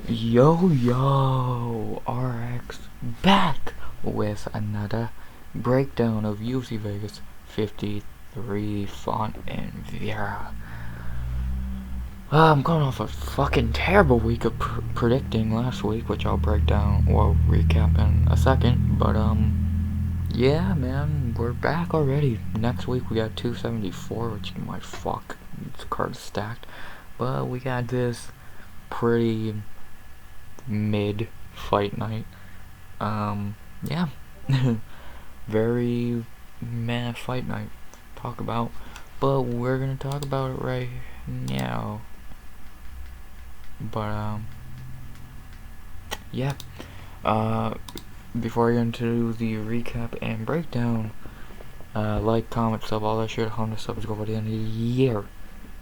Yo, RX back with another breakdown of UFC Vegas 53 Font and Vera. I'm going off a fucking terrible week of predicting last week, which I'll break down or recap in a second. But yeah, man, we're back already. Next week we got 274, which you might fuck. This card's stacked, but we got this pretty mid fight night. Yeah. Very meh fight night to talk about, but we're gonna talk about it right now. But yeah. Uh, Before I get into the recap and breakdown, like, comment, sub, all that shit. 100 subs go by the end of the year,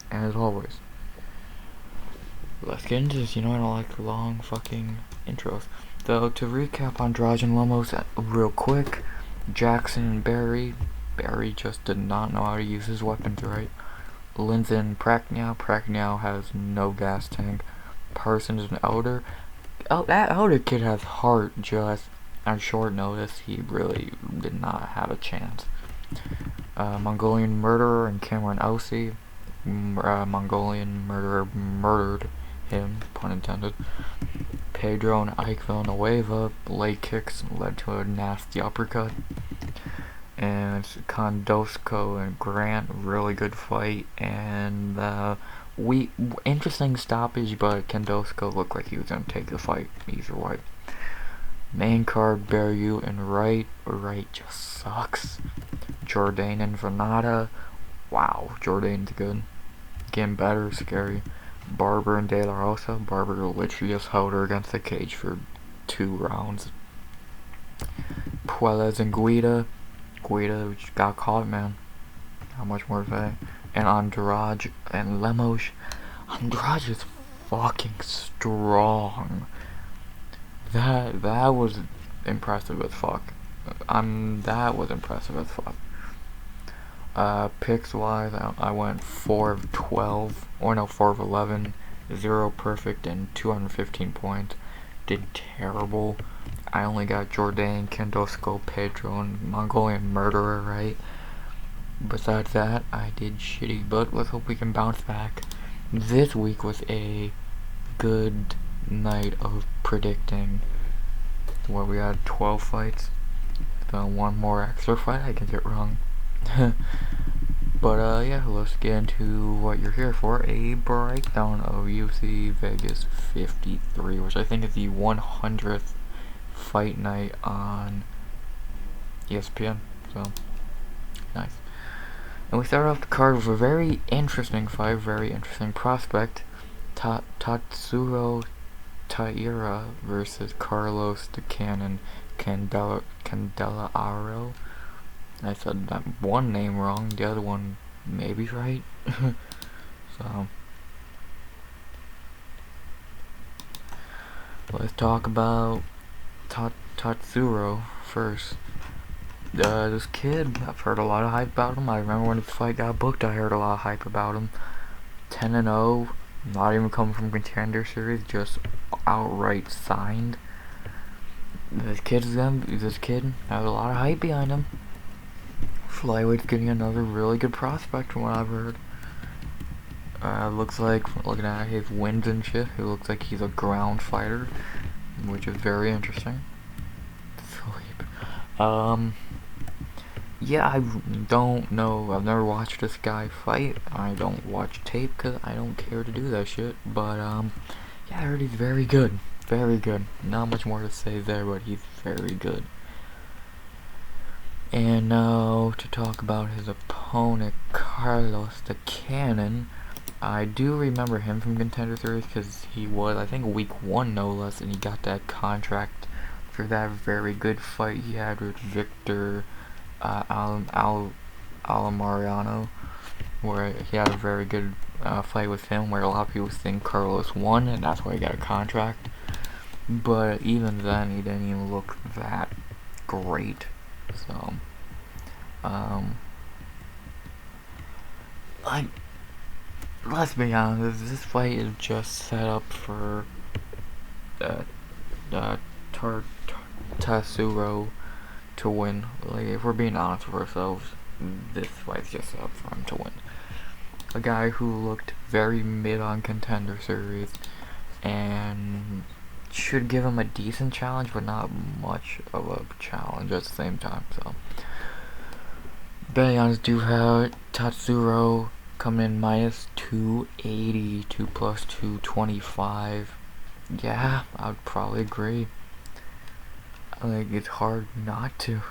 and as always, let's get into this. You know I don't like long fucking intros. So to recap on Andrade and Lemos real quick, Jackson and Barry just did not know how to use his weapons right. Lindsay and Pragnell has no gas tank. Parsons and Elder. That Elder kid has heart. Just on short notice, he really did not have a chance. Mongolian Murderer and Cameron Aussie. Mongolian Murderer murdered him, pun intended. Pedro and Ike Villanueva leg kicks led to a nasty uppercut. And Kondosco and Grant, really good fight. And interesting stoppage, but Kondosco looked like he was gonna take the fight either way. Main card, Beryu and Wright. Wright just sucks. Jourdain and Venata. Wow, Jourdain's good. Getting better, scary. Barber and De La Rosa. Barber literally just held her against the cage for 2 rounds. Puelles and Guida just got caught, man. How much more to say? And Andrade and Lemos. Andrade is fucking strong. That was impressive as fuck. That was impressive as fuck. Picks wise, I went 4 of 12, or no, 4 of 11, 0 perfect, and 215 points. Did terrible. I only got Jourdain, Kondosco, Pedro, and Mongolian Murderer right. Besides that, I did shitty, but let's hope we can bounce back. This week was a good night of predicting. Where we had 12 fights. So one more extra fight I can get wrong. But yeah, let's get into what you're here for, a breakdown of UFC Vegas 53, which I think is the 100th fight night on ESPN, so nice. And we start off the card with a very interesting fight, very interesting prospect, Tatsuro Taira versus Carlos the Cannon Candelaro. I said that one name wrong, the other one maybe right. So let's talk about Tatsuro first. This kid, I've heard a lot of hype about him. I remember when the fight got booked, I heard a lot of hype about him. 10-0, not even coming from Contender Series, just outright signed. This kid has a lot of hype behind him. Flyweight's getting another really good prospect from what I've heard. Looks like, looking at his wins and shit, it looks like he's a ground fighter, which is very interesting. Sleep. Yeah, I don't know. I've never watched this guy fight. I don't watch tape because I don't care to do that shit. But yeah, I heard he's very good. Very good. Not much more to say there, but he's very good. And now to talk about his opponent, Carlos the Cannon. I do remember him from Contender Series because he was, I think, week 1 no less, and he got that contract for that very good fight he had with Victor Alamariano, where he had a very good fight with him, where a lot of people think Carlos won, and that's why he got a contract. But even then, he didn't even look that great. So, let's be honest, this fight is just set up for uh, Tatsuro to win. Like, if we're being honest with ourselves, this fight's just up for him to win. A guy who looked very mid on Contender Series and should give him a decent challenge, but not much of a challenge at the same time. So, betting odds do have Tatsuro coming in minus 280 to plus 225. Yeah, I would probably agree. Like, it's hard not to.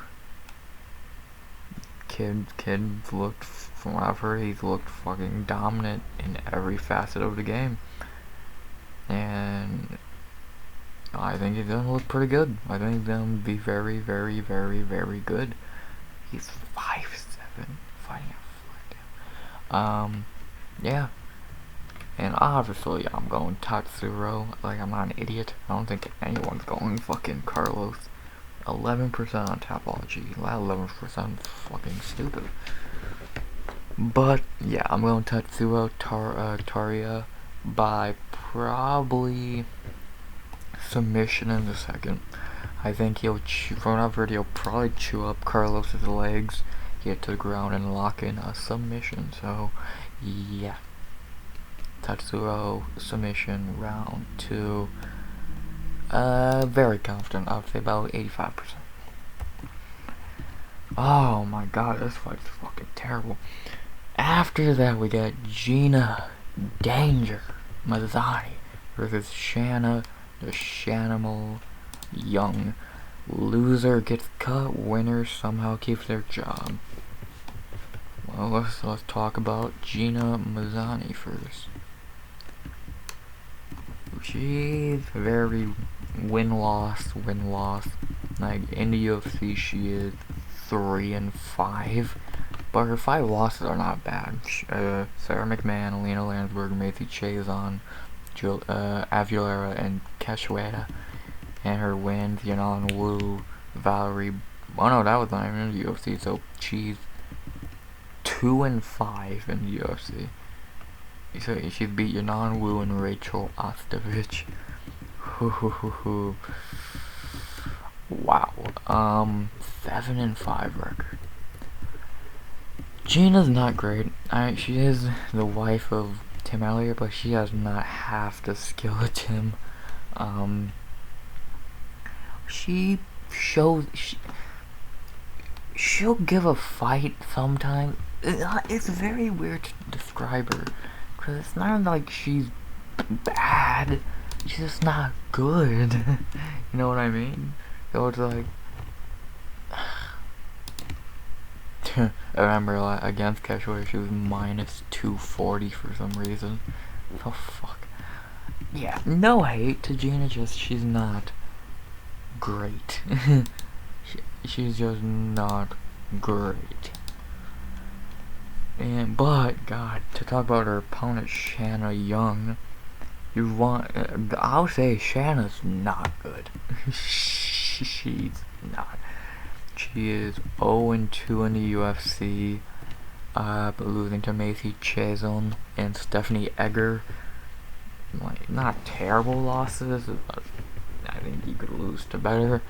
Kid looked, from what I've heard, he's looked fucking dominant in every facet of the game. And I think he's gonna look pretty good. I think he's gonna be very, very, very, very good. He's 5'7", fighting a flat. Yeah. And obviously, I'm going Tatsuro. Like, I'm not an idiot. I don't think anyone's going fucking Carlos. 11% on Tapology. That 11% fucking stupid. But, yeah, I'm going Tatsuro Taria by probably submission in the second. I think he'll from what I've heard, he'll probably chew up Carlos's legs, get to the ground, and lock in a submission. So, yeah. Tatsuro submission round 2. Very confident. I would say about 85%. Oh my god, this fight's fucking terrible. After that, we got Gina Danger Mazzani versus Shanna the Shanimal Young. Loser gets cut, winner somehow keeps their job. Well, let's talk about Gina Mazzani first. She's very win-loss. Like, in the UFC, she is 3-5. But her 5 losses are not bad. Sarah McMahon, Alina Landsberg, Macy Chazon, Avulera, and Cachoeira. And her wins, Yanan Wu, Valerie... Oh no, that was not even in the UFC, so she's 2-5 in the UFC. So she's beat Yanan Wu and Rachel Ostovich. Wow. 7-5 record. Gina's not great. She is the wife of Tim Elliott, but she has not half the skill of Tim. She shows she'll give a fight sometimes. It's very weird to describe her, because it's not like she's bad. She's just not good. You know what I mean? So it's like, I remember against Cachoeira, she was minus 240 for some reason. Oh fuck. Yeah, no hate to Gina, just she's not great. She's just not great. But God, to talk about her opponent Shanna Young, I'll say Shanna's not good. She's not. She is 0-2 in the UFC, but losing to Macy Chazon and Stephanie Egger. Like, not terrible losses, but I think you could lose to better.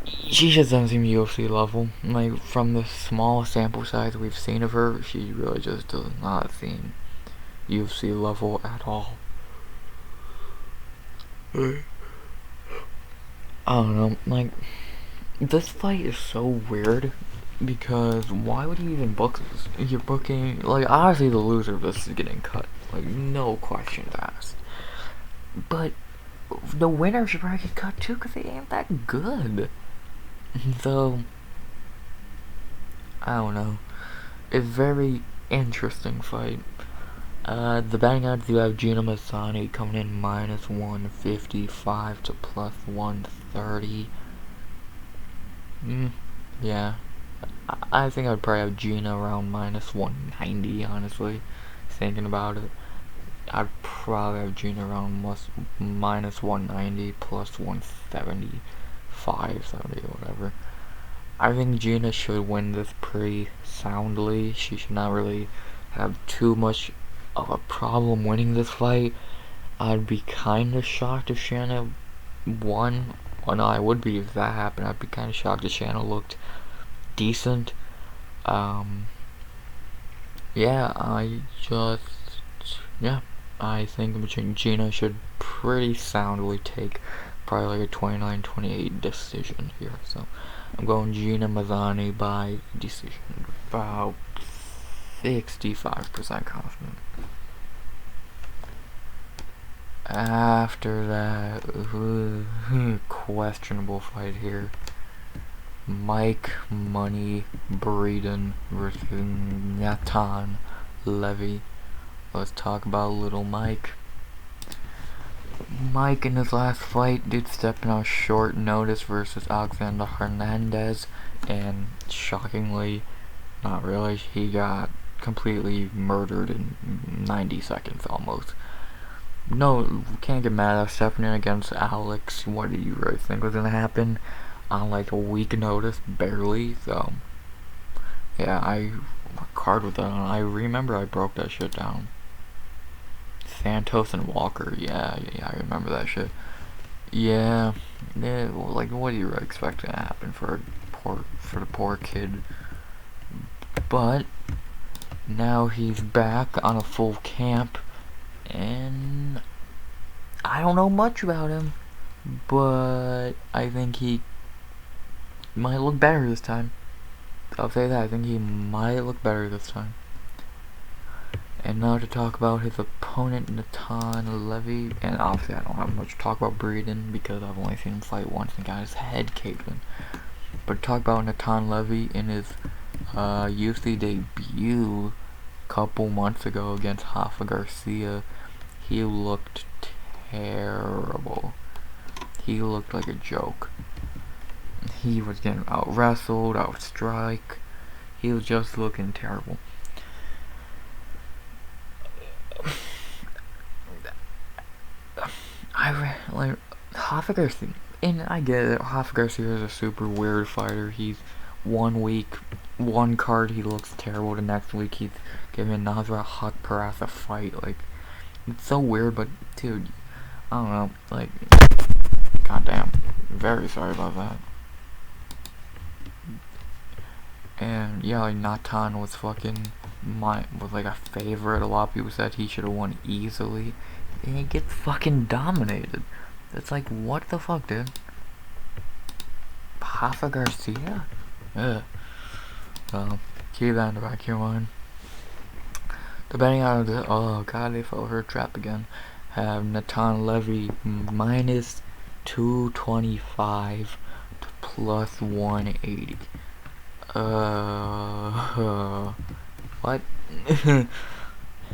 She just doesn't seem UFC level. Like, from the small sample size we've seen of her, she really just does not seem UFC level at all. I don't know, like, this fight is so weird, because why would you even book this? You're booking, like, obviously the loser of this is getting cut, like, no questions asked. But the winner should probably get cut too, because they ain't that good. So, I don't know. It's a very interesting fight. The betting odds do have Gina Mazzani coming in minus 155 to plus 130. Yeah. I think I'd probably have Gina around minus 190, honestly. Thinking about it. I'd probably have Gina around minus 190 plus 175, 70, whatever. I think Gina should win this pretty soundly. She should not really have too much of a problem winning this fight. I'd be kind of shocked if Shanna won. Well, no, I would be if that happened. I'd be kind of shocked if Shanna looked decent. Um, yeah, yeah, I think Gina should pretty soundly take probably like a 29-28 decision here. So I'm going Gina Mazzani by decision, about 65% confident. After that, questionable fight here. Mike Money Breeden versus Natan Levy. Let's talk about little Mike. Mike in his last fight did step in on short notice versus Alexander Hernandez, and shockingly, not really, he got completely murdered in 90 seconds almost. No, can't get mad at stepping in against Alex. What did you really think was gonna happen? On like a week notice, barely. So yeah, I card with that on. I remember I broke that shit down. Santos and Walker, yeah, I remember that shit. Yeah, well, like what do you really expect to happen for the poor kid? But now he's back on a full camp, and I don't know much about him, but I think he might look better this time. I'll say that. I think he might look better this time. And now to talk about his opponent, Natan Levy. And obviously I don't have much to talk about Breeden because I've only seen him fight once and got his head caved in. But talk about Natan Levy in his UFC debut a couple months ago against Rafa Garcia. He looked terrible. He looked like a joke. He was getting out wrestled, out strike. He was just looking terrible. Like Rafa Garcia, and I get it. Rafa Garcia is a super weird fighter. He's 1 week, one card he looks terrible. The next week he's giving Nasrat Haqparast a fight. Like it's so weird, but dude, I don't know. Like, goddamn, very sorry about that. And yeah, like Natan was was like a favorite. A lot of people said he should have won easily, and he gets fucking dominated. It's like, what the fuck, dude? Rafa Garcia? Ugh. So keep that in the back of your mind. Depending on the oh god, they fell for a trap again. Have Natan Levy minus 225 to plus 180. What?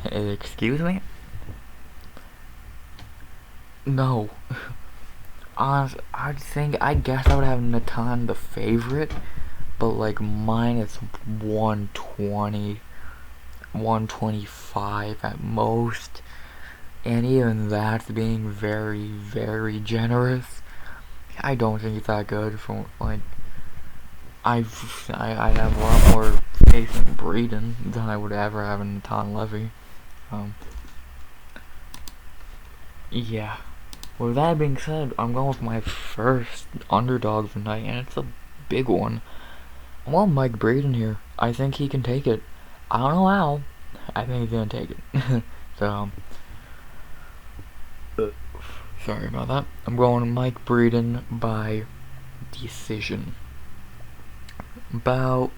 Excuse me? No. Honestly, I guess I would have Natan the favorite, but like minus 120, 125 at most, and even that's being very, very generous. I don't think it's that good for like. I have a lot more faith in Breeden than I would ever have in Natan Levy. Yeah. With that being said, I'm going with my first underdog of the night, and it's a big one. I'm going Mike Breeden here. I think he can take it. I don't know how. I think he's gonna take it. So, sorry about that. I'm going Mike Breeden by decision. About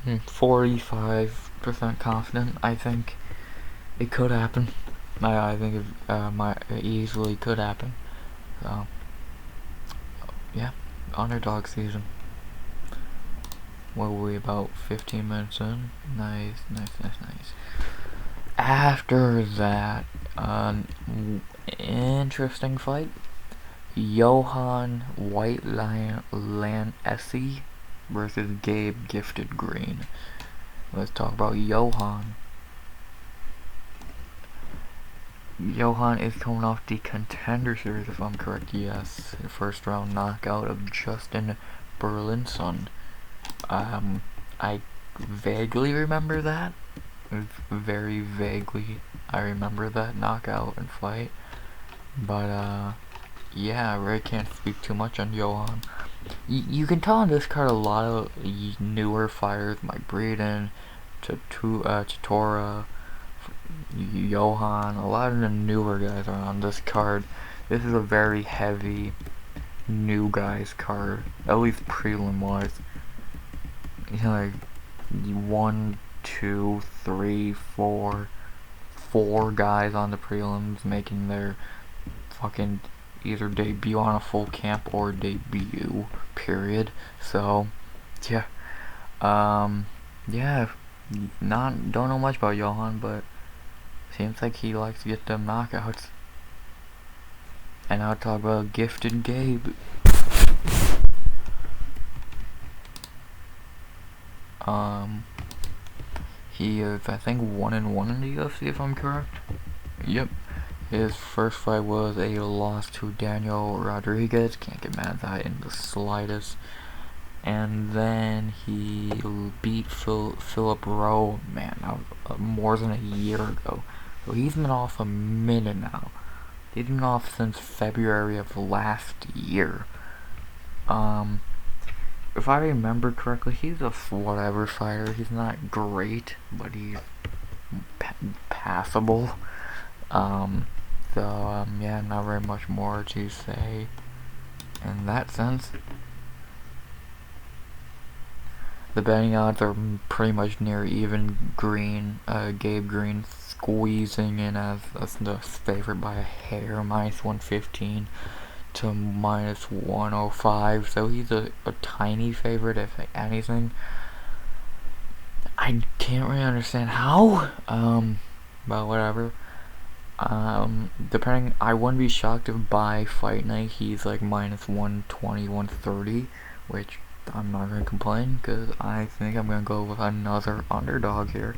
45% confident. I think it could happen. I think it easily could happen. So, yeah, underdog season. What were we, about 15 minutes in? Nice. After that, interesting fight. Johan White Lion Essie versus Gabe Gifted Green. Let's talk about Johan. Johan is coming off the Contender Series, if I'm correct. Yes, first round knockout of Justin Berlinson. I vaguely remember that. very vaguely I remember that knockout and fight, but yeah, I really can't speak too much on Johan. You can tell on this card a lot of newer fighters, like Breeden, Chitora, Johan. A lot of the newer guys are on this card. This is a very heavy new guys card, at least prelim wise. You know, like 1, 2, 3, 4, 4 guys on the prelims making their fucking either debut on a full camp or debut period. So yeah, yeah, don't know much about Johan, but seems like he likes to get them knockouts. And I'll talk about Gifted Gabe. He is, I think, 1-1 in the UFC, if I'm correct. Yep. His first fight was a loss to Daniel Rodriguez. Can't get mad at that in the slightest. And then he beat Philip Rowe, man, more than a year ago. So he's been off a minute now. He's been off since February of last year. If I remember correctly, he's a whatever fighter. He's not great, but he's passable. Yeah, not very much more to say in that sense. The betting odds are pretty much near even. Gabe Green squeezing in as the favorite by a hair, -115 to -105. So he's a tiny favorite, if anything. I can't really understand how, but whatever. Depending, I wouldn't be shocked if by fight night he's like -120, 130, which I'm not gonna complain, because I think I'm gonna go with another underdog here,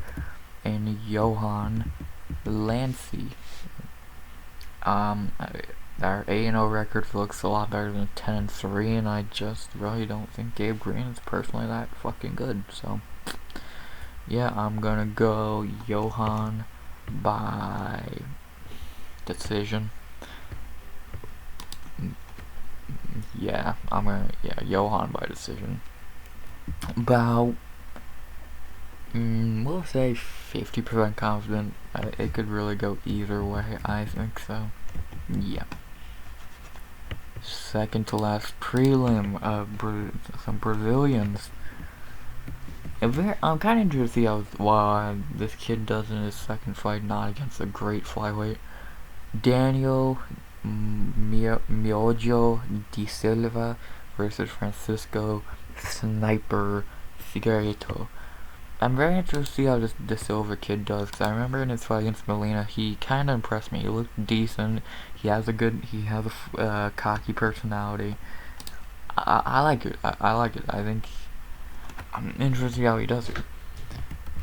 and Johan Lancey. Our 8-0 record looks a lot better than 10-3, and I just really don't think Gabe Green is personally that fucking good. So yeah, I'm gonna go Johan by decision. Yeah, Johan by decision. About we'll say 50% confident. It could really go either way, I think so. Yeah. Second to last prelim, some Brazilians. I'm kind of interested to see how this kid does in his second fight, not against a great flyweight. Daniel Miojo de Silva versus Francisco Sniper Figueiredo. I'm very interested to see how this De Silva kid does, because I remember in his fight against Molina, he kind of impressed me. He looked decent. He has a cocky personality. I like it. I like it. I think I'm interested to see how he does it.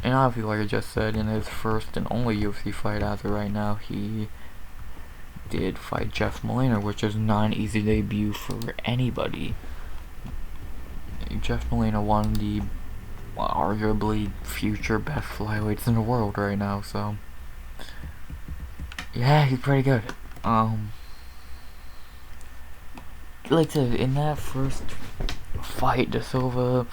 And obviously, like I just said, in his first and only UFC fight as of right now, he did fight Jeff Molina, which is not an easy debut for anybody. Jeff Molina won the arguably future best flyweights in the world right now, so yeah, he's pretty good. Like I said, in that first fight, De Silva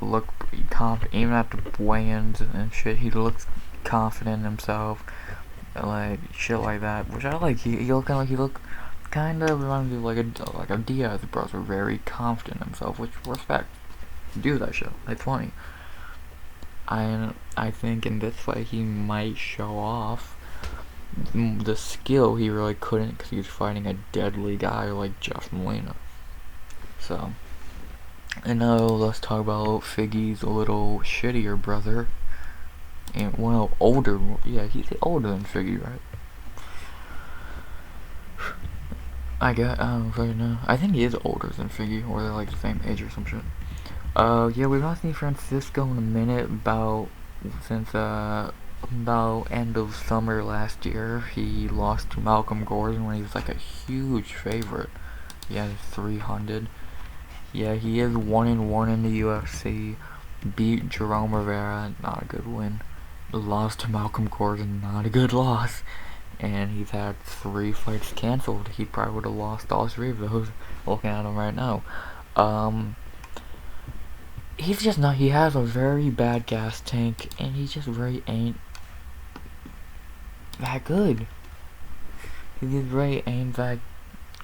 looked pretty confident, even at the weigh-ins and shit. He looked confident in himself, like shit like that, which I like. He looked kind of reminded me like a Diaz brother, very confident in himself, which respect. Do that shit. It's funny. I think in this fight he might show off the skill he really couldn't, because he's fighting a deadly guy like Jeff Molina. So, and now let's talk about Figgy's a little shittier brother, and older. Yeah, he's older than Figgy, right? I don't really know. I think he is older than Figgy, or they're like the same age or some shit. Yeah, we've not seen Francisco in a minute, since about end of summer last year. He lost to Malcolm Gordon when he was like a huge favorite. He had 300. Yeah, he is 1-1 in the UFC. Beat Jerome Rivera, not a good win. lost to Malcolm Gordon, not a good loss. And he's had 3 fights canceled. He probably would have lost all 3 of those, looking at him right now. He's just not, he has a very bad gas tank, and he just really ain't that good. He just really ain't that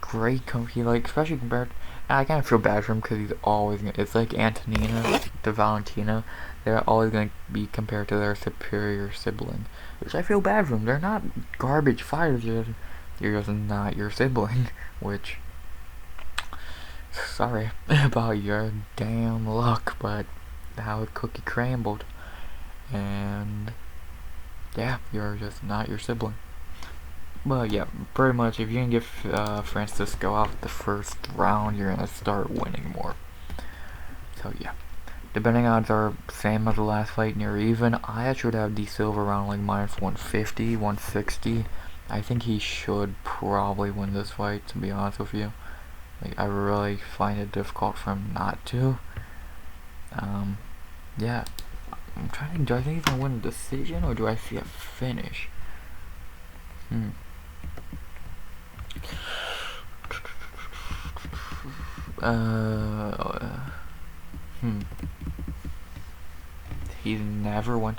great, especially compared, I kind of feel bad for him because he's always gonna, it's like Antonina to Valentina, they're always going to be compared to their superior sibling, which I feel bad for them. They're not garbage fighters, you're just not your sibling, which, sorry about your damn luck, but how the cookie crumbled, and yeah, you're just not your sibling. But yeah, pretty much, if you can get Francisco out the first round, you're gonna start winning more. So yeah, the betting odds are same as the last fight, near even. I actually would have D Silva around like minus 150, 160. I think he should probably win this fight, to be honest with you. Like, I really find it difficult for him not to. Yeah, I'm trying to think, do I think he's gonna win a decision, or do I see a finish? He's never won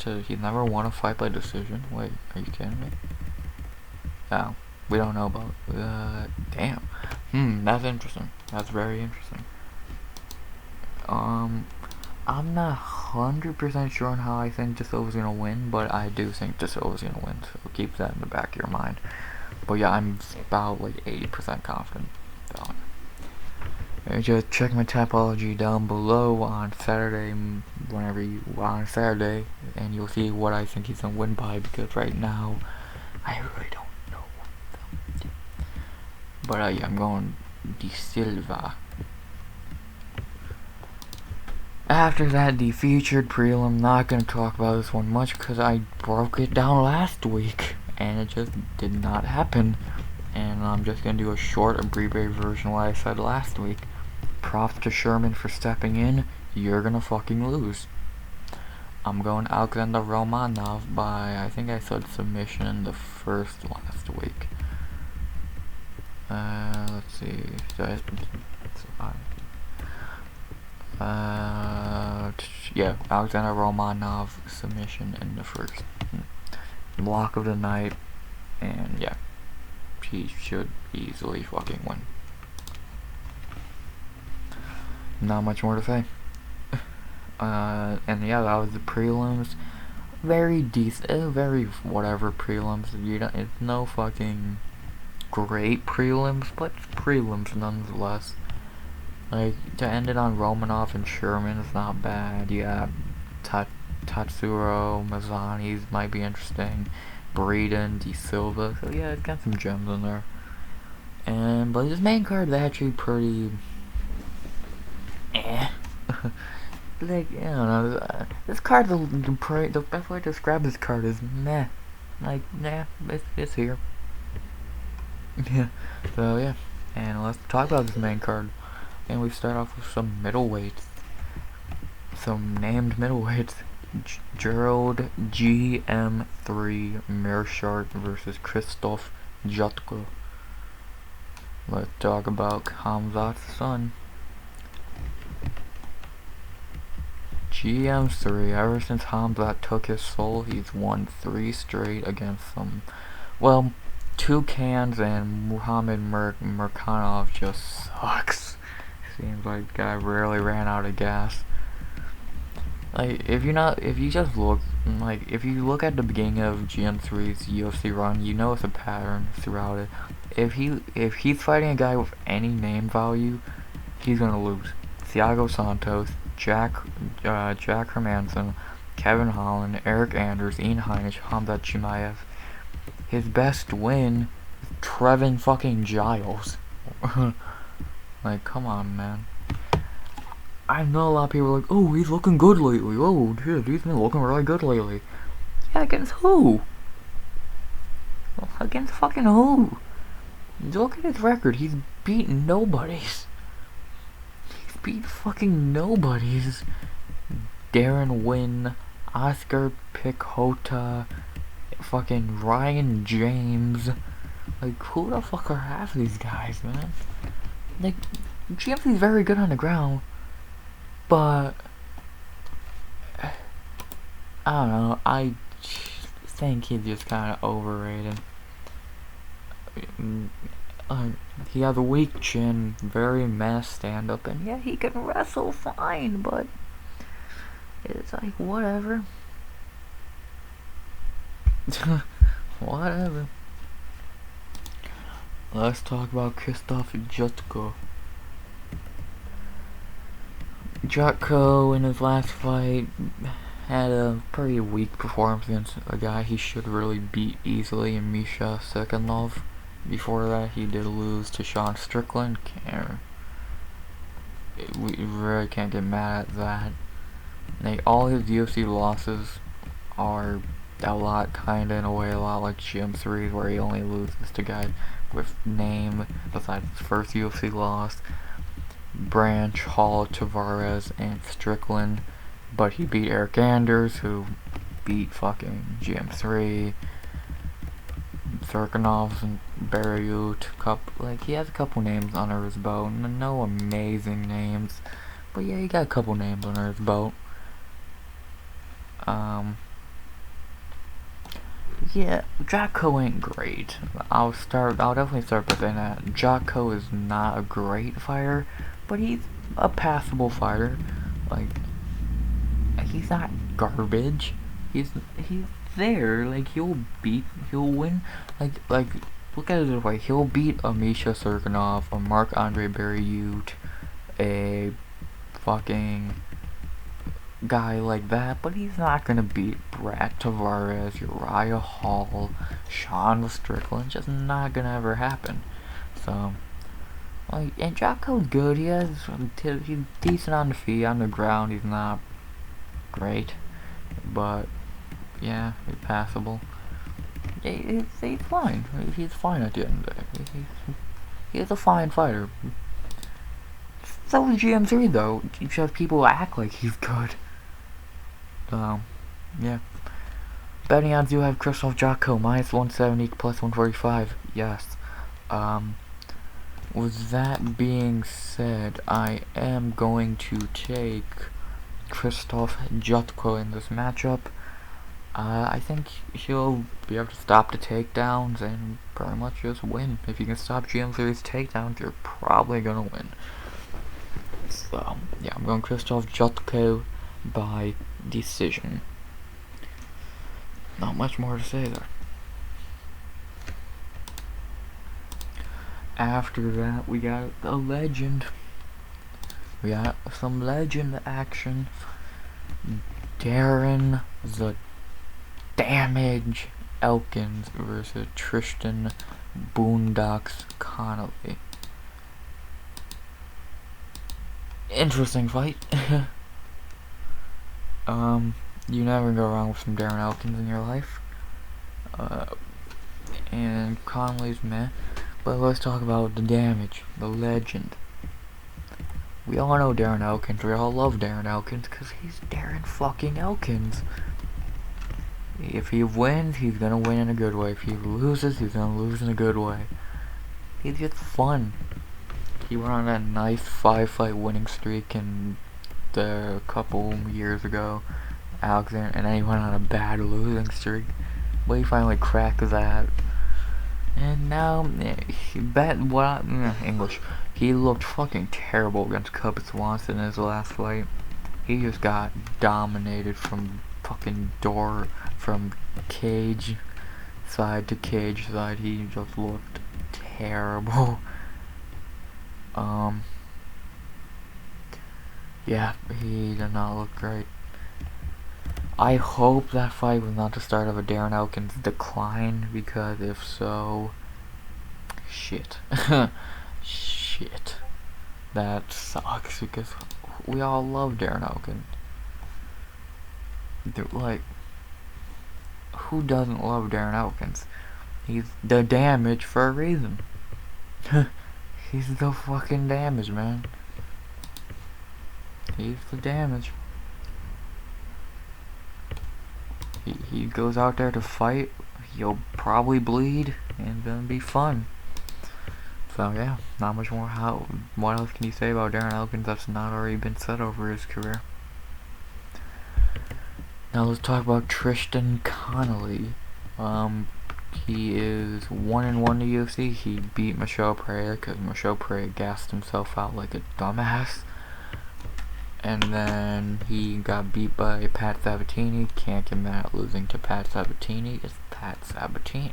a fight by decision. Wait, are you kidding me? Oh, we don't know about, damn. That's interesting. That's very interesting. I'm not 100% sure on how I think De Silva's gonna win, but I do think De Silva's gonna win, so keep that in the back of your mind. But yeah, I'm about like 80% confident. Just check my Tapology down below on Saturday, on Saturday, and you'll see what I think he's gonna win by, because right now, I really don't know. But yeah, I'm going De Silva. After that, the featured prelim, not gonna talk about this one much because I broke it down last week and it just did not happen. And I'm just gonna do a short, abbreviated version of what I said last week. Props to Sherman for stepping in. You're gonna fucking lose. I'm going Alexander Romanov by, I think I said submission in the first last week. Let's see. Yeah, Alexander Romanov submission in the first. Block of the night, and yeah, he should easily fucking win. Not much more to say. And yeah, that was the prelims. Very decent, very whatever prelims. It's no fucking great prelims, but it's prelims nonetheless. Like, to end it on Romanov and Sherman is not bad. Yeah, Tatsuro, Mazzani's might be interesting. Breeden, De Silva. So yeah, it's got some gems in there. But this main card is actually pretty like, I don't know, this card, the best way to describe this card is meh. Like, nah, it's here. Yeah, so yeah, and let's talk about this main card. And we start off with some middleweights. Some named middleweights. Gerald GM3 Mearshart versus Christoph Jotko. Let's talk about Khamzat's son. GM3, ever since Khamzat took his soul, he's won 3 straight against some, well, Toucans, and Muhammad Murkhanov just sucks. Seems like the guy rarely ran out of gas. Like, if you just look, like, if you look at the beginning of GM3's UFC run, you notice a pattern throughout it. If he's fighting a guy with any name value, he's gonna lose. Thiago Santos, Jack Hermanson, Kevin Holland, Eric Anders, Ian Heinisch, Khamzat Chimaev. His best win is Trevin fucking Giles. Like, come on, man. I know a lot of people are like, oh, he's looking good lately. Oh, dude, he's been looking really good lately. Yeah, against who? Against fucking who? Look at his record. He's beaten nobodies. He's beat fucking nobodies. Darren Wynn, Oscar Picota, fucking Ryan James. Like, who the fuck are half of these guys, man? Like, GMC's very good on the ground, but I don't know, I think he's just kind of overrated. He has a weak chin, very mess stand-up, and yeah, he can wrestle fine, but it's like, whatever. Whatever. Let's talk about Krzysztof Jotko. Jotko, in his last fight, had a pretty weak performance against a guy he should really beat easily in Misha Sekundov. Before that, he did lose to Sean Strickland. We really can't get mad at that. All his UFC losses are a lot, kinda, in a way, a lot like GM3's, where he only loses to guys with name besides his first UFC loss. Branch, Hall, Tavares, and Strickland. But he beat Eric Anders, who beat fucking GM3, Serkinov, and Bariut. Like, he has a couple names under his belt. No amazing names, but yeah, he got a couple names under his belt. Yeah, Jotko ain't great. I'll definitely start by saying that Jotko is not a great fighter, but he's a passable fighter. Like, he's not garbage. He's there. Like, he'll win. Like look at it this way. He'll beat a Misha Serkinov, a Marc-Andre Bariut, a fucking guy like that, but he's not gonna beat Brad Tavares, Uriah Hall, Sean Strickland. Just not gonna ever happen. So, like, and Jotko's good. He's decent on the feet, on the ground. He's not great, but yeah, he's passable. He's fine. He's fine at the end of the day. He's a fine fighter. So is GM3 though. Just people act like he's good. Yeah. Betting odds do have Krzysztof Jotko minus 170 plus 145. Yes. With that being said, I am going to take Krzysztof Jotko in this matchup. I think he'll be able to stop the takedowns and pretty much just win. If you can stop GM3's takedowns, you're probably gonna win. So, yeah, I'm going Krzysztof Jotko by decision. Not much more to say there. After that, we got a legend. We got some legend action. Darren the Damage Elkins versus Tristan Boondocks Connolly. Interesting fight. You never go wrong with some Darren Elkins in your life. And Connolly's meh. But let's talk about the Damage, the legend. We all know Darren Elkins. We all love Darren Elkins because he's Darren fucking Elkins. If he wins, he's gonna win in a good way. If he loses, he's gonna lose in a good way. He's just fun. He went on that nice 5-fight winning streak in the couple years ago, Alexander, and then he went on a bad losing streak. But he finally cracked that. And now, English. He looked fucking terrible against Cub Swanson in his last fight. He just got dominated from fucking door, from cage side to cage side. He just looked terrible. Yeah, he did not look great. I hope that fight was not the start of a Darren Elkins decline, because if so, shit. Shit. That sucks, because we all love Darren Elkins. Like, who doesn't love Darren Elkins? He's the Damage for a reason. He's the fucking Damage, man. He's the Damage. he goes out there to fight. He'll probably bleed, and it's gonna be fun. So yeah, not much more. What else can you say about Darren Elkins that's not already been said over his career? Now let's talk about Tristan Connolly. He is 1-1 in the UFC. He beat Michel Pereira because Michel Pereira gassed himself out like a dumbass. And then he got beat by Pat Sabatini. Can't get mad at losing to Pat Sabatini. It's Pat Sabatini.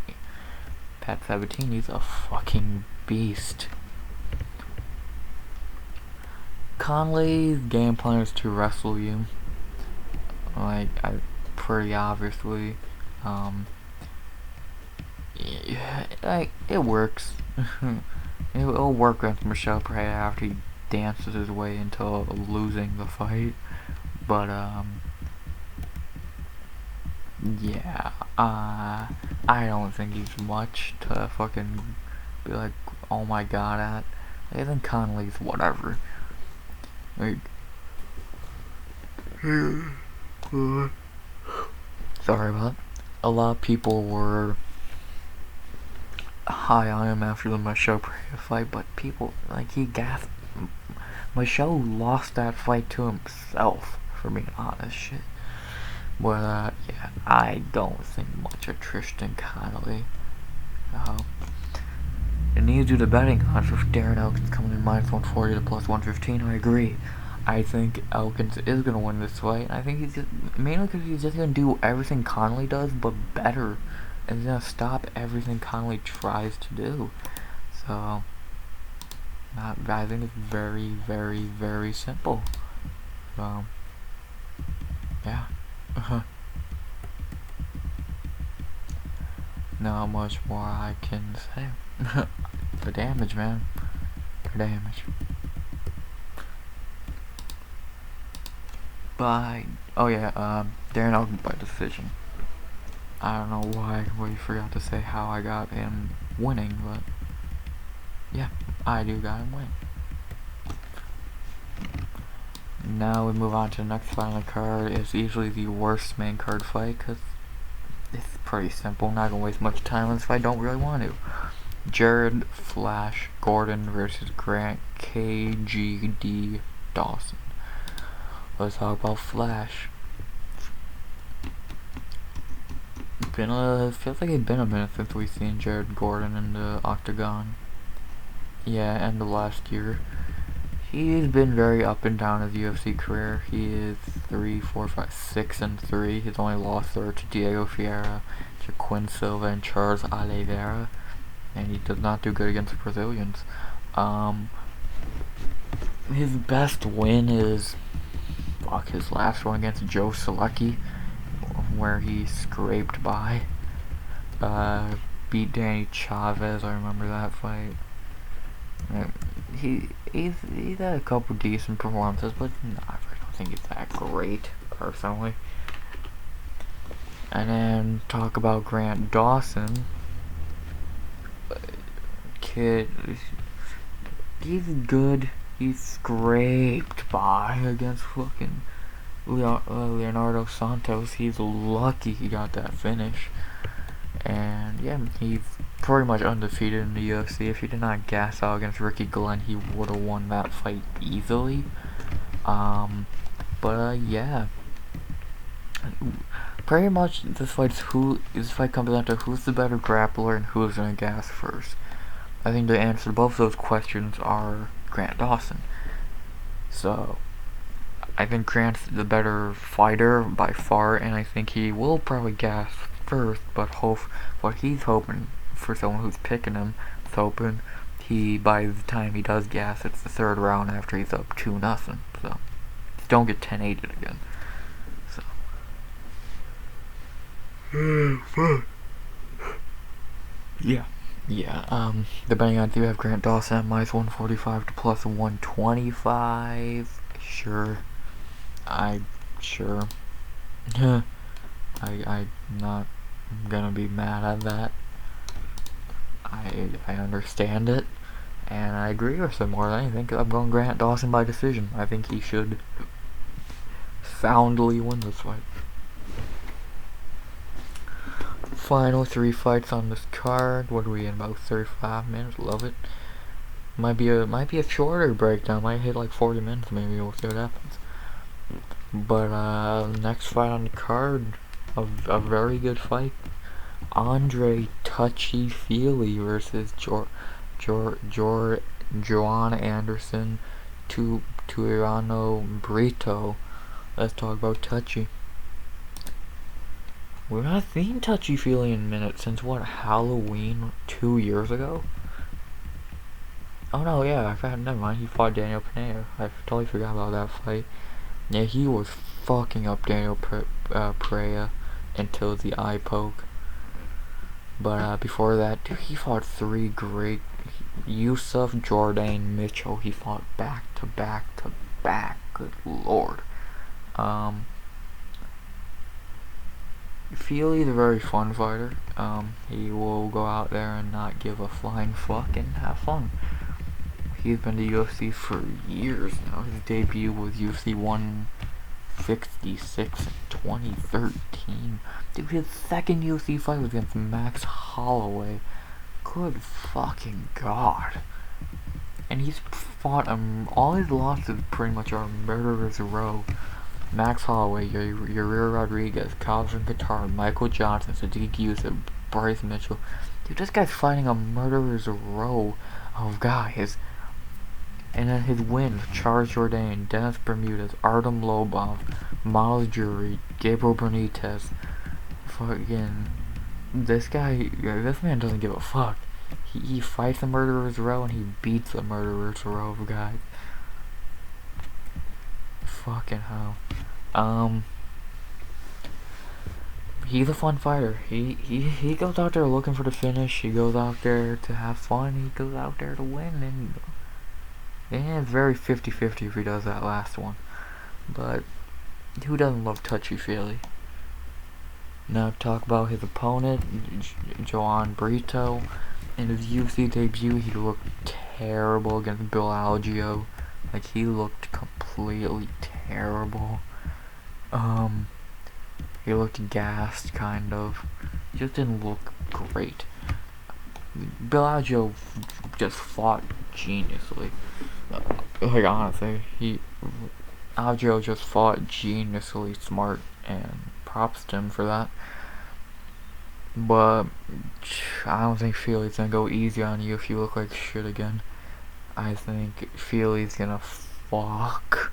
Pat Sabatini's a fucking beast. Conley's game plan is to wrestle you. Like, pretty obviously. Like, it works. It'll work against Michel Pereira after he dances his way into losing the fight. But, yeah, I don't think he's much to fucking be like, oh my god at. I think Conley's whatever. Like, sorry about that. A lot of people were high on him after the Michel Pereira fight, but people, like, he gassed. Michel lost that fight to himself, for being honest, shit. But, yeah, I don't think much of Tristan Connolly. And neither do the betting odds with Darren Elkins coming in -140 to +115. I agree. I think Elkins is going to win this fight. I think he's just, mainly because he's just going to do everything Connolly does, but better. And he's going to stop everything Connolly tries to do. So, I think it's very, very, very simple. So, yeah. Not much more I can say. The damage, man. The damage. Oh yeah, Darren Elkins by decision. I don't know why I completely forgot to say how I got him winning, but yeah, I do got him winning. Now we move on to the next fight on the card. It's easily the worst main card fight because it's pretty simple. I'm not gonna waste much time on this fight. Don't really want to. Jared Flash Gordon versus Grant KGD Dawson. Let's talk about Flash. Feels like it's been a minute since we've seen Jared Gordon in the octagon. Yeah, end of last year. He's been very up and down his UFC career. He is 3, 4, 5, 6-3. His only losses are to Diego Ferreira, Joaquin Silva, and Charles Oliveira. And he does not do good against the Brazilians. His best win is his last one against Joe Selecki, where he scraped by. Beat Danny Chavez. I remember that fight. He's had a couple decent performances, but I don't think he's that great personally. And then talk about Grant Dawson. Kid, he's good. He scraped by against fucking Leonardo Santos. He's lucky he got that finish. And yeah, he's pretty much undefeated in the UFC. If he did not gas out against Ricky Glenn, he would have won that fight easily. Yeah. Pretty much this fight comes down to who's the better grappler and who's gonna gas first. I think the answer to both of those questions are Grant Dawson. So, I think Grant's the better fighter by far, and I think he will probably gas first, but what he's hoping for someone who's picking him is hoping by the time he does gas, it's the third round after he's up 2-0. So, don't get 10-8'd again. So. Yeah. The betting odds do have Grant Dawson at -145 to +125. Sure. I'm not gonna be mad at that. I understand it, and I agree with him more than anything, 'cause I'm going Grant Dawson by decision. I think he should soundly win this fight. final 3 fights on this card. What are we in, about 35 minutes? Love it. Might be a shorter breakdown. Might hit like 40 minutes maybe. We'll see what happens. But next fight on the card, a very good fight. Andre Touchy Feely versus Joan Anderson to Tuirano Brito. Let's talk about Touchy. We're not seeing Touchy Feely in a minute since what, Halloween 2 years ago? Oh no, yeah, never mind. He fought Daniel Pineda. I totally forgot about that fight. Yeah, he was fucking up Daniel Pereira until the eye poke. But before that, dude, he fought 3 great. Yusuf, Jordan, Mitchell. He fought back to back to back. Good lord. Feely's a very fun fighter. He will go out there and not give a flying fuck and have fun. He's been to UFC for years now. His debut was UFC 166 in 2013. Dude, his second UFC fight was against Max Holloway. Good fucking god. And he's fought all his losses pretty much are murderers row. Max Holloway, Yair Rodriguez, Calvin Kattar, Michael Johnson, Sadiq Youssef, Bryce Mitchell. Dude, this guy's fighting a murderer's row of guys. And then his wins, Charles Jourdain, Dennis Bermudez, Artem Lobov, Miles Jury, Gabriel Benitez. Fucking, this man doesn't give a fuck. He fights a murderer's row and he beats a murderer's row of guys. Fucking hell. He's a fun fighter. He goes out there looking for the finish. He goes out there to have fun. He goes out there to win. And yeah, it's very 50-50 if he does that last one. But who doesn't love touchy-feely? Now talk about his opponent, Joan Brito. In his UFC debut, he looked terrible against Bill Algeo. Like, he looked completely terrible. He looked gassed, kind of. He just didn't look great. Bill Algeo just fought geniusly. Like, honestly, Algeo just fought geniusly smart, and props to him for that. But I don't think Feely's gonna go easy on you if you look like shit again. I think Feely's gonna fuck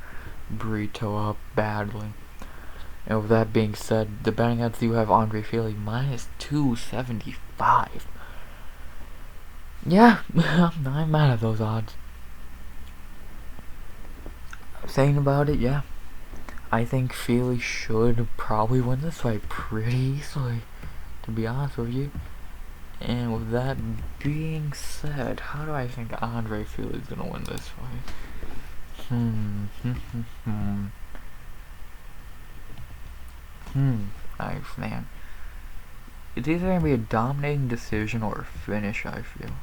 Brito up badly. And with that being said, the betting odds you have Andre Feely -275. Yeah, I'm not mad at those odds. Saying about it, yeah. I think Feely should probably win this fight pretty easily, to be honest with you. And with that being said, how do I think Andre Feely's gonna win this fight? Nice, man. It's either gonna be a dominating decision or a finish, I feel.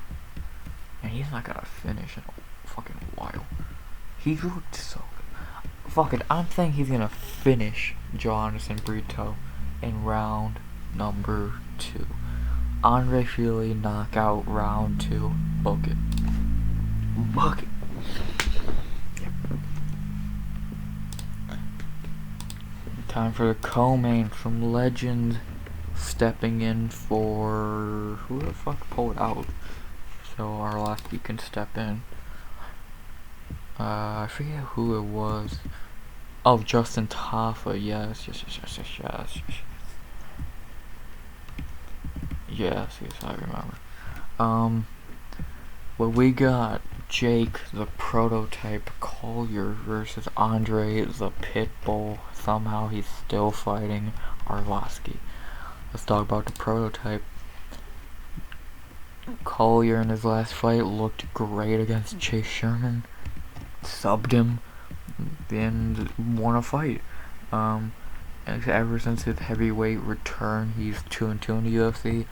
And he's not gonna finish in a fucking while. He looked so good. Fuck it, I'm saying he's gonna finish Jonathan Brito in round number 2. Andre Feely knockout round 2. Book it. Book it. Time for the co-main. Some legend stepping in for... who the fuck pulled out? So our last week can step in. I forget who it was. Oh, Justin Taffa. Yes, I remember. But we got Jake, the prototype Collier, versus Andre, the Pitbull. Somehow he's still fighting Arlovsky. Let's talk about the prototype. Collier in his last fight looked great against Chase Sherman. Subbed him and won a fight. Ever since his heavyweight return, he's 2-2 in the UFC.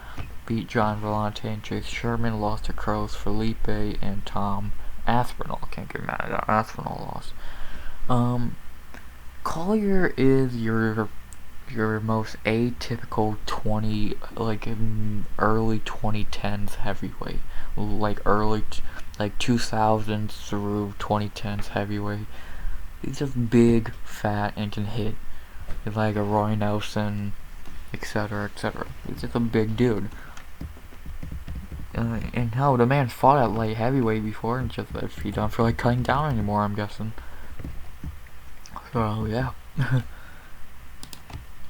Beat John Vellante and Chase Sherman. Lost to Carlos Felipe and Tom Aspinall. Can't get mad at that Aspinall loss. Collier is your your most atypical early 2010s heavyweight, like early, like 2000s through 2010s heavyweight. He's just big, fat, and can hit. He's like a Roy Nelson, etc., etc. He's just a big dude. And hell, the man fought at light heavyweight before, and just if he don't feel like cutting down anymore, I'm guessing. So yeah.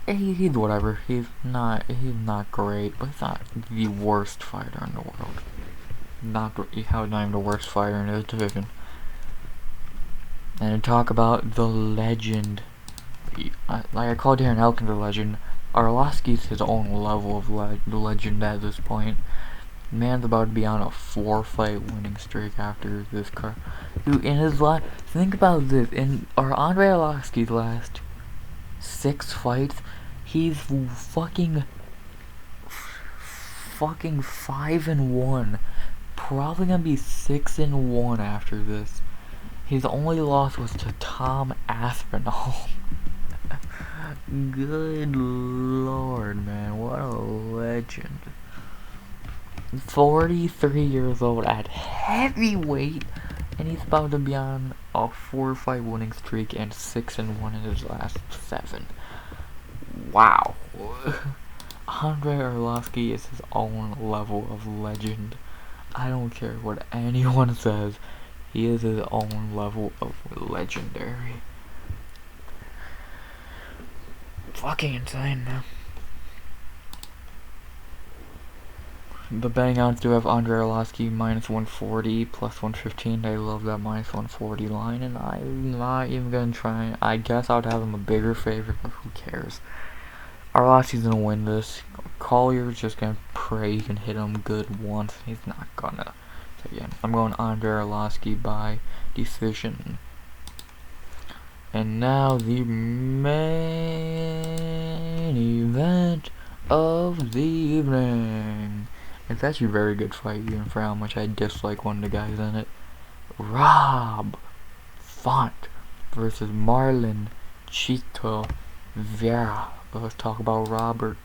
He's whatever. He's not great, but he's not the worst fighter in the world. Not even the worst fighter in his division. And to talk about the legend, like I called Darren Elkins a legend, Arlovski's his own level of legend at this point. Man's about to be on a 4-fight winning streak after this car. Dude, in his last, think about this, in Andre Arlovski's last 6 fights, he's fucking 5-1. Probably gonna be 6-1 after this. His only loss was to Tom Aspinall. Good lord, man, what a legend. 43 years old at heavyweight, and he's about to be on a 4-fight winning streak and 6-1 in his last 7. Wow. Andre Arlovski is his own level of legend. I don't care what anyone says, he is his own level of legendary. Fucking insane, man. The betting odds do have Andre Arlovski minus 140, plus 115. I love that minus 140 line, and I'm not even gonna try. I guess I would have him a bigger favorite, but who cares? Arlovski's gonna win this. Collier's just gonna pray he can hit him good once. He's not gonna. So yeah, I'm going Andre Arlovski by decision. And now the main event of the evening. It's actually a very good fight, even for how much I dislike one of the guys in it. Rob Font versus Marlon Chito Vera. Let's talk about Robert.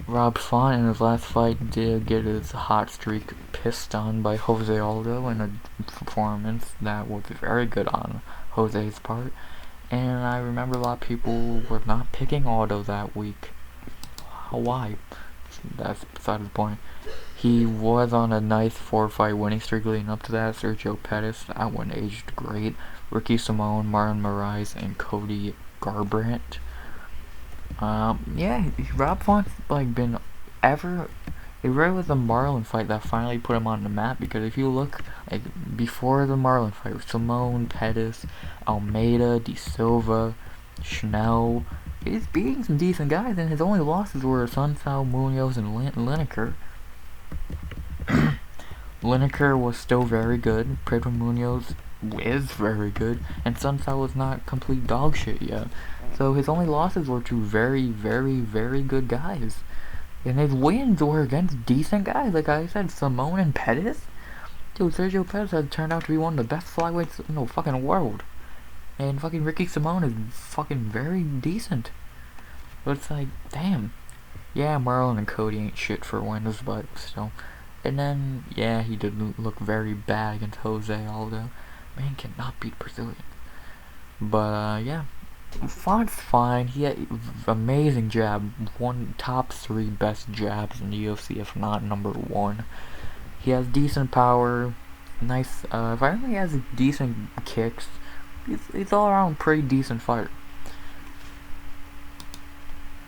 Rob Font in his last fight did get his hot streak pissed on by Jose Aldo in a performance that was very good on Jose's part. And I remember a lot of people were not picking Aldo that week. Why? That's beside the point. He was on a nice 4-fight winning streak leading up to that. Sergio Pettis, that one aged great. Ricky Simone, Marlon Moraes, and Cody Garbrandt. Yeah, Rob Font's been ever. It really was the Marlon fight that finally put him on the map, because if you look before the Marlon fight with Simone, Pettis, Almeida, De Silva, Schnell, he's beating some decent guys, and his only losses were Sunsao, Munoz, and Lineker. Lineker was still very good. Pedro Munoz is very good, and Sunsao was not complete dog shit yet. So his only losses were to very, very, very good guys. And his wins were against decent guys, like I said, Simone and Pettis. Dude, Sergio Pettis has turned out to be one of the best flyweights in the fucking world. And fucking Ricky Simone is fucking very decent. But it's like, damn. Yeah, Marlon and Cody ain't shit for wins, but still. And then, yeah, he did look very bad against Jose Aldo. Man cannot beat Brazilians. But, yeah. Font's fine. He had amazing jab. One top 3 best jabs in the UFC, if not number 1. He has decent power. Nice, he has decent kicks. He's all around pretty decent fighter.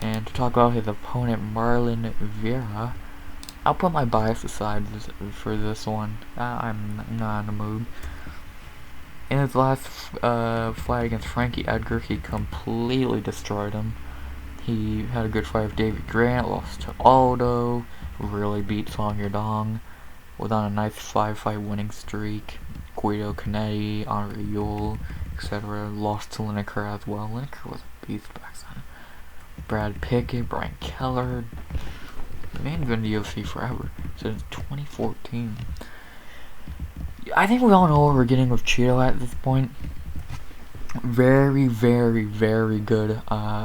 And to talk about his opponent, Marlon Vera, I'll put my bias aside for this one. I'm not in the mood. In his last fight against Frankie Edgar, he completely destroyed him. He had a good fight with David Grant, lost to Aldo, really beat Song Yadong, was on a nice 5-fight winning streak. Guido Canetti, Henri Yule, etc. Lost to Lineker as well. Lineker was a beast back then. Brad Pickett, Brian Keller. The man's been in the UFC forever, since 2014. I think we all know what we're getting with Cheeto at this point. Very, very, very good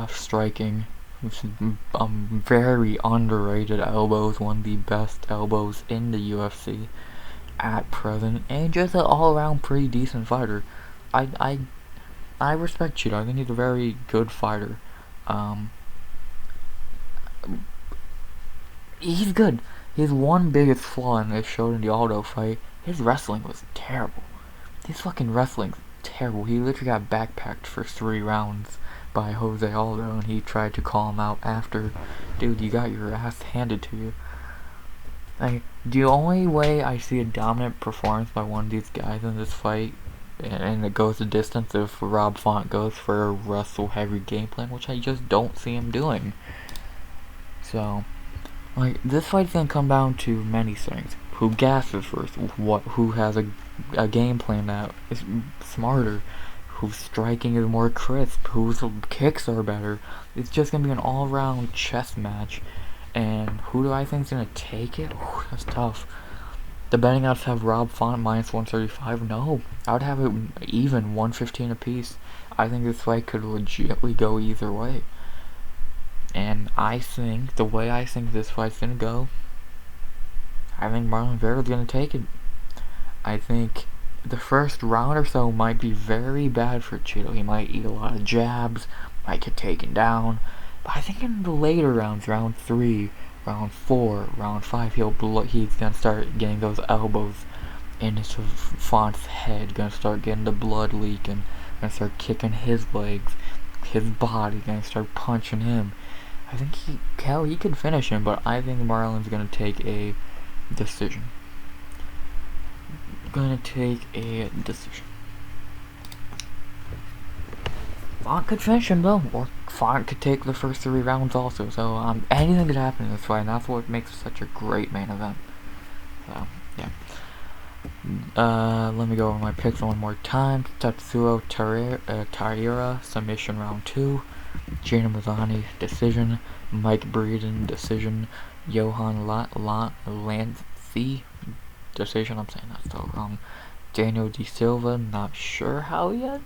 striking. Very underrated elbows. One of the best elbows in the UFC at present, and just an all-around pretty decent fighter. I I I respect Cheeto. I think he's a very good fighter. Um, he's good. His one biggest flaw, and it showed in the Aldo fight, his wrestling was terrible. His fucking wrestling's terrible. He literally got backpacked for 3 rounds by Jose Aldo, and he tried to call him out after. Dude, you got your ass handed to you. Like, the only way I see a dominant performance by one of these guys in this fight, and it goes the distance, if Rob Font goes for a wrestle-heavy game plan, which I just don't see him doing. So, like, this fight's gonna come down to many things. Who gasses first? Who has a game plan that is smarter? Whose striking is more crisp? Whose kicks are better? It's just gonna be an all-round chess match. And who do I think is gonna take it? Ooh, that's tough. The betting odds have Rob Font minus 135. No, I would have it even 115 apiece. I think this fight could legitimately go either way. And I think the way I think this fight's gonna go, I think Marlon Vera's gonna take it. I think the first round or so might be very bad for Cheeto. He might eat a lot of jabs, might get taken down. But I think in the later rounds, round 3, round 4, round 5, he's gonna start getting those elbows into Font's head, gonna start getting the blood leaking, gonna start kicking his legs, his body, gonna start punching him. I think he could finish him, but I think Marlon's gonna take a decision. Font could finish him though, or Font could take the first 3 rounds also. So anything could happen in this fight, and that's what makes it such a great main event. So yeah. Let me go over my picks one more time. Tatsuo Taira submission round 2. Gina Mazzani decision. Mike Breeden decision. Johan Lancey decision. I'm saying that's still wrong. Daniel De Silva, not sure how yet.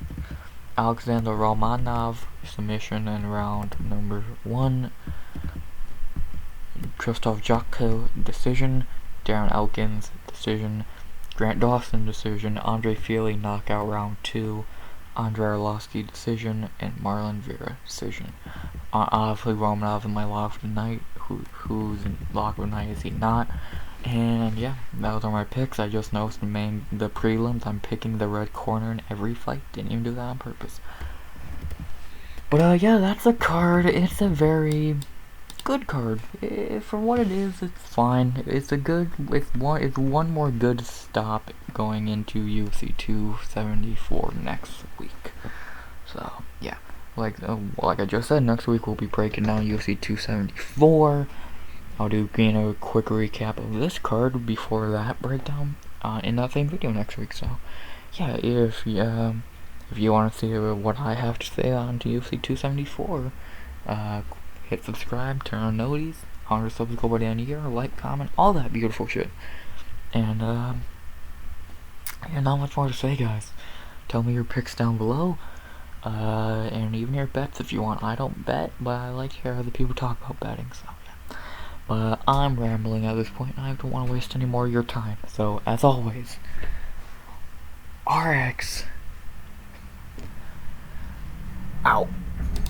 Alexander Romanov submission in round number 1. Krzysztof Jotko decision. Darren Elkins decision. Grant Dawson decision. Andre Fili knockout round 2. Andrei Arlovsky decision, and Marlon Vera decision. Obviously Romanov in my lock of the night. Who's in lock of the night is he not? And yeah, those are my picks. I just noticed the prelims, I'm picking the red corner in every fight. Didn't even do that on purpose. But yeah, that's a card. It's a very good card. For what it is, it's fine. It's one more good stop going into UFC 274 next week. So yeah, like I just said, next week we'll be breaking down UFC 274. I'll do a quick recap of this card before that breakdown in that same video next week. So yeah, if you want to see what I have to say on UFC 274, hit subscribe, turn on noties, 100 subs go by the end of the year, like, comment, all that beautiful shit. And yeah, not much more to say, guys. Tell me your picks down below, and even your bets if you want. I don't bet, but I like to hear other people talk about betting, so yeah. But I'm rambling at this point, and I don't want to waste any more of your time. So, as always, RX out.